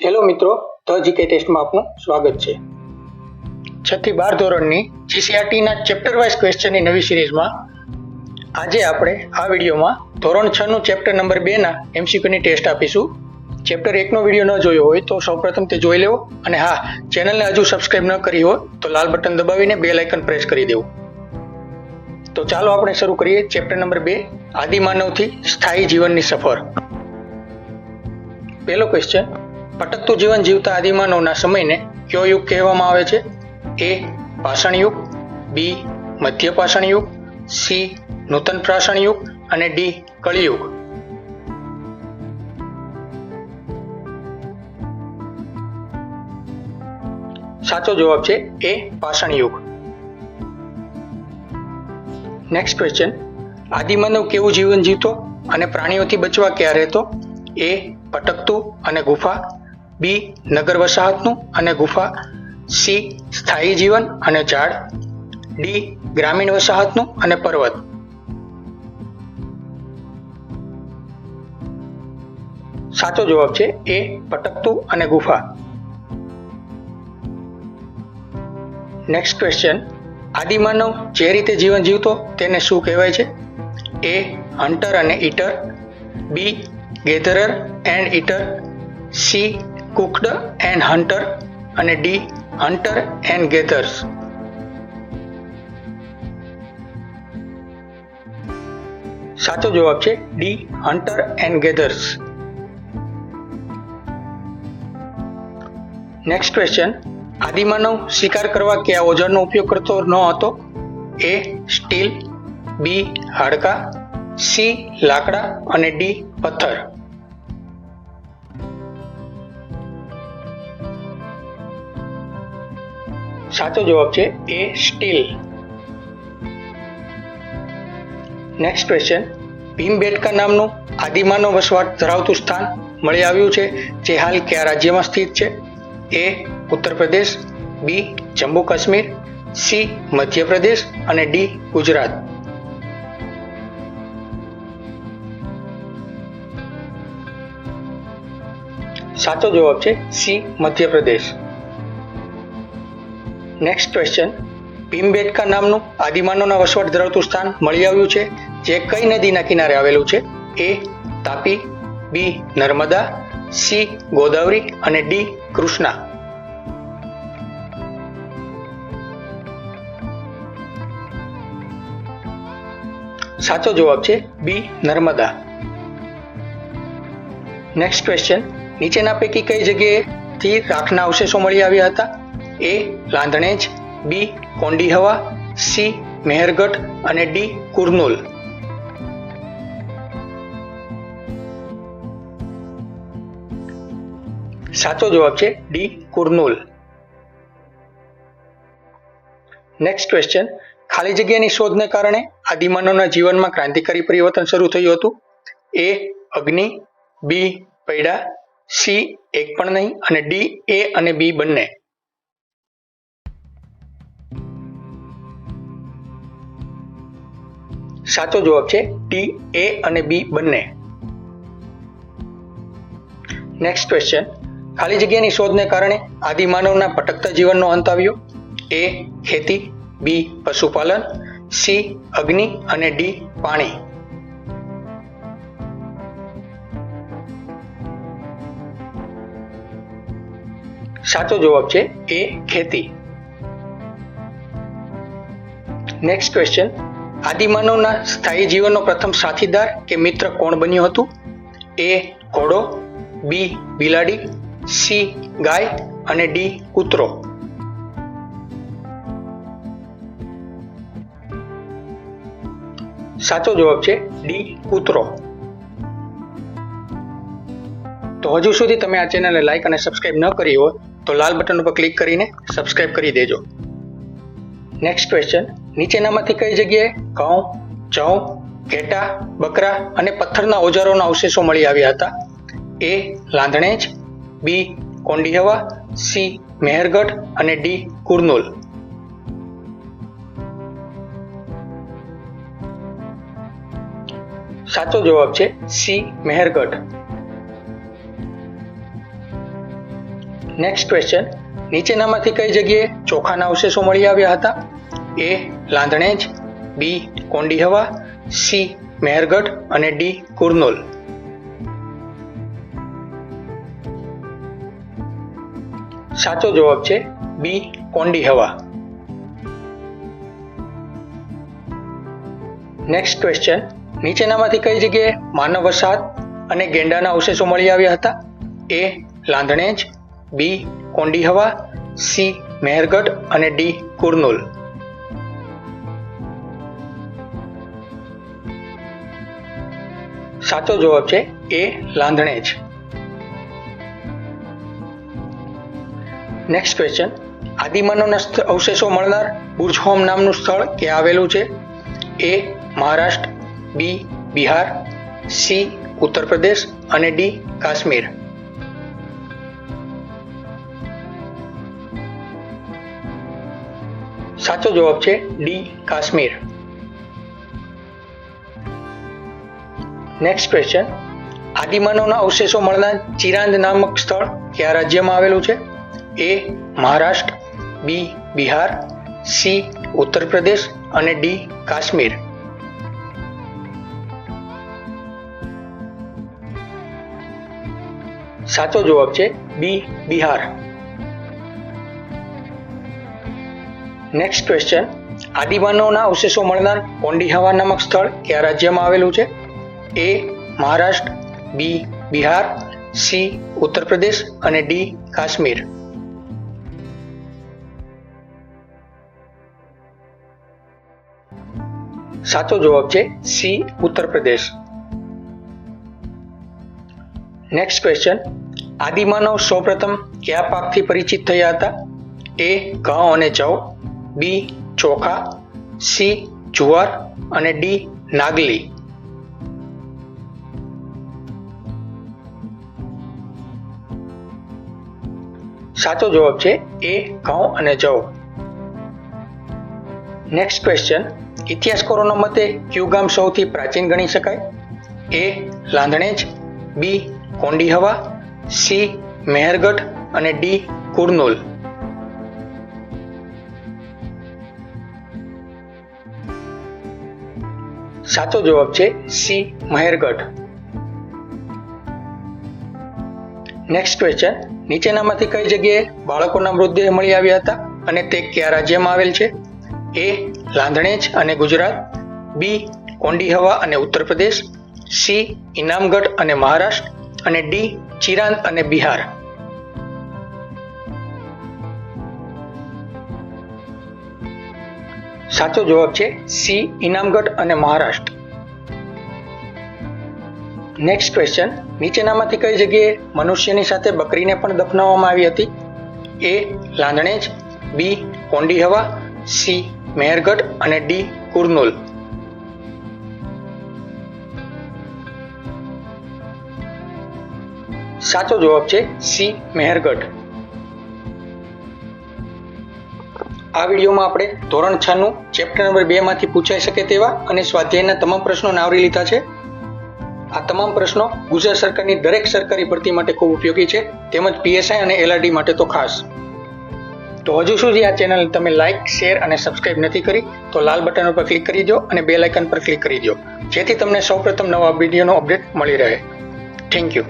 Hello મિત્રો, the GK ટેસ્ટમાં આપનું સ્વાગત છે. 6 થી 12 ધોરણની જીસીઆરટીના ચેપ્ટર વાઇઝ ક્વેશ્ચનની નવી સિરીઝમાં આજે આપણે આ વિડીયોમાં ધોરણ 6 નું ચેપ્ટર નંબર 2 ના એમસીક્યુની ટેસ્ટ આપીશું. ચેપ્ટર 1 નો વિડીયો ન જોયો હોય તો સૌપ્રથમ તે જોઈ લેવો અને હા, ચેનલને હજુ સબસ્ક્રાઇબ ન કરી હોય તો લાલ બટન દબાવીને બેલ આઇકન પ્રેસ કરી દેવું. તો ચાલો આપણે શરૂ કરીએ ચેપ્ટર નંબર 2, આદિમાનવથી સ્થાયી જીવનની સફર. પહેલો ક્વેશ્ચન, ભટકતું જીવન જીવતા આદિમાનવના સમયને કયો યુગ કહેવામાં આવે છે? એ પાષાણ યુગ, બી મધ્ય પાષાણ યુગ, સી નૂતન પાષાણ યુગ અને ડી કળિયુગ. સાચો જવાબ છે એ પાષાણ યુગ. નેક્સ્ટ ક્વેશ્ચન, આદિમાનવ કેવું જીવન જીવતો અને પ્રાણીઓથી બચવા ક્યાં રહેતો? એ ભટકતું અને ગુફા, બી નગર વસાહતનું અને ગુફા, સી સ્થાયી જીવન અને ઝાડ, ડી ગ્રામીણ વસાહતનું અને પર્વત. સાચો જવાબ છે એ ભટકતું અને ગુફા. નેક્સ્ટ ક્વેશ્ચન, આદિમાનવ જે રીતે જીવન જીવતો તેને શું કહેવાય છે? એ હન્ટર અને eater, B gatherer and eater, C cooked and hunter અને ડી હન્ટર એન્ડ ગેધર્સ. સાચો જવાબ છે D hunter and gatherers. Next question, આદિમાનવ શિકાર કરવા કયા ઓજારનો ઉપયોગ કરતો ન હતો? એ સ્ટીલ, બી હાડકા, સી લાકડા અને ડી પથ્થર. સાચો જવાબ છે એ સ્ટીલ. નેક્સ્ટ ક્વેશ્ચન, ભીમબેટકા નામનું આદિમાનવ વસવાટ ધરાવતું સ્થાન મળી આવ્યું છે જે હાલ કયા રાજ્યમાં સ્થિત છે? એ ઉત્તર પ્રદેશ, બી જમ્મુ કાશ્મીર, સી મધ્યપ્રદેશ અને ડી ગુજરાત. સાચો જવાબ છે સી મધ્યપ્રદેશ. નેક્સ્ટ ક્વેશ્ચન, ભીમબેટકા નામનું આદિમાનવના વસવાટ ધરાવતું સ્થાન મળી આવ્યું છે જે કઈ નદીના કિનારે આવેલું છે? એ તાપી, બી નર્મદા, સી ગોદાવરી અને ડી કૃષ્ણા. સાચો જવાબ છે બી નર્મદા. નેક્સ્ટ ક્વેશ્ચન, નીચેના પૈકી કઈ જગ્યાએથી રાખના અવશેષો મળી આવ્યા હતા? એ લાંધણેજ, બી કોંડી હવા, સી મેહરગઢ અને ડી કુર્નુલ. સાચો જવાબ છે ડી કુર્નુલ. નેક્સ્ટ ક્વેશ્ચન, ખાલી જગ્યાની શોધને કારણે આદિમાનવના જીવનમાં ક્રાંતિકારી પરિવર્તન શરૂ થયું હતું. એ અગ્નિ, બી પૈડા, સી એક પણ નહીં અને ડી એ અને બી બંને. સાચો જવાબ છે ડી એ અને બી બંને. નેક્સ્ટ ક્વેશ્ચન, ખાલી જગ્યાની શોધને કારણે આદિમાનવના ભટકતા જીવનનો અંત આવ્યો. એ ખેતી, બી પશુપાલન, સી અગ્નિ અને ડી પાણી. સાચો જવાબ છે એ ખેતી. નેક્સ્ટ ક્વેશ્ચન, આદિમાનવના સ્થાયી જીવનનો પ્રથમ સાથીદાર કે મિત્ર કોણ બન્યું હતું? એ ઘોડો, બી બિલાડી, સી ગાય અને ડી કૂતરો. સાચો જવાબ છે ડી કૂતરો. તો હજુ સુધી તમે આ ચેનલને લાઈક અને સબસ્ક્રાઇબ ન કરી હોય તો લાલ બટન ઉપર ક્લિક કરીને સબસ્ક્રાઇબ કરી દેજો. નેક્સ્ટ ક્વેશ્ચન, નીચેનામાંથી કઈ જગ્યાએ ઘઉં, જવ, ઘેટા, બકરા અને પથ્થરના ઓજારોના અવશેષો મળી આવ્યા હતા? એ લાંધણેજ, બી કોંડી હવા, સી મેહરગઢ અને ડી કુર્નુલ. સાચો જવાબ છે સી મેહરગઢ. નેક્સ્ટ ક્વેશ્ચન, નીચેનામાંથી કઈ જગ્યાએ ચોખાના અવશેષો મળી આવ્યા હતા? એ લાંધણેજ, બી કોંડીહવા, સી મહેરગઢ અને ડી કુર્નૂલ. સાચો જવાબ છે બી કોંડીહવા. નેક્સ્ટ ક્વેશ્ચન, નીચેનામાંથી કઈ જગ્યાએ માનવ વસાહત અને ગેંડાના અવશેષો મળી આવ્યા હતા? એ લાંધણેજ, બી કોંડીહવા, સી મહેરગઢ અને ડી કુર્નૂલ. સાચો જવાબ છે એ લાંધણેજ. નેક્સ્ટ ક્વેશ્ચન, આદિમાનવના અવશેષો મળનાર બુર્જહોમ નામનું સ્થળ ક્યાં આવેલું છે? એ મહારાષ્ટ્ર, બી બિહાર, સી ઉત્તર પ્રદેશ અને ડી કાશ્મીર. સાચો જવાબ છે ડી કાશ્મીર. નેક્સ્ટ ક્વેશ્ચન, આદિમાનવના અવશેષો મળનાર ચિરાંદ નામક સ્થળ કયા રાજ્યમાં આવેલું છે? એ મહારાષ્ટ્ર, બી બિહાર, સી ઉત્તર પ્રદેશ અને ડી કાશ્મીર. સાચો જવાબ છે બી બિહાર. નેક્સ્ટ ક્વેશ્ચન, આદિમાનવના અવશેષો મળનાર કોંડીહવા નામક સ્થળ કયા રાજ્યમાં આવેલું છે? એ મહારાષ્ટ્ર, બી બિહાર, સી ઉત્તર પ્રદેશ અને ડી કાશ્મીર. સાચો જવાબ છે C Uttar Pradesh. Next question, આદિમાનવ સૌપ્રથમ કયા પાકથી પરિચિત થયા હતા? એ ઘઉં અને જવ, બી ચોખા, સી જુવાર અને ડી નાગલી. સાચો જવાબ છે એ ઘઉં અને જવ. નેક્સ્ટ ક્વેશ્ચન, ઇતિહાસકારોના મતે કયું ગામ સૌથી પ્રાચીન ગણી શકાય? એ લાંધણેજ, બી કોંડીહવા, સી મહેરગઢ અને ડી કુર્નૂલ. સાચો જવાબ છે સી મહેરગઢ. નેક્સ્ટ ક્વેશ્ચન, નીચેનામાંથી કઈ જગ્યાએ બાળકોના મૃતદેહ મળી આવ્યા હતા અને તે કયા રાજ્યમાં આવેલ છે? એ લાંધણેજ અને ગુજરાત, બી કોંડીહવા અને ઉત્તર પ્રદેશ, સી ઇનામગઢ અને મહારાષ્ટ્ર અને ડી ચિરાંદ અને બિહાર. સાચો જવાબ છે સી ઇનામગઢ અને મહારાષ્ટ્ર. નેક્સ્ટ ક્વેશ્ચન, નીચેનામાંથી કઈ જગ્યાએ મનુષ્યની સાથે બકરીને પણ દફનાવવામાં આવી હતી? એ લાંધણેજ, બી કોંડીહવા, સી મહેરગઢ અને ડી કુર્નૂલ. સાચો જવાબ છે સી મહેરગઢ. આ વિડીયોમાં આપણે ધોરણ 6 નું ચેપ્ટર નંબર 2 માંથી પૂછાઈ શકે તેવા અને સ્વાધ્યાયના તમામ પ્રશ્નો આવરી લીધા છે. આ તમામ પ્રશ્નો ગુજરાત સરકારની દરેક સરકારી ભરતી માટે ખૂબ ઉપયોગી છે, તેમજ પીએસઆઈ અને એલઆરડી માટે તો ખાસ. તો હજુ સુધી આ ચેનલ તમે લાઇક, શેર અને સબસ્ક્રાઇબ નથી કરી તો લાલ બટન ઉપર ક્લિક કરી દો અને બેલ આઇકન પર ક્લિક કરી દો, જેથી તમને સૌપ્રથમ નવા વિડીયોનો અપડેટ મળી રહે. Thank you.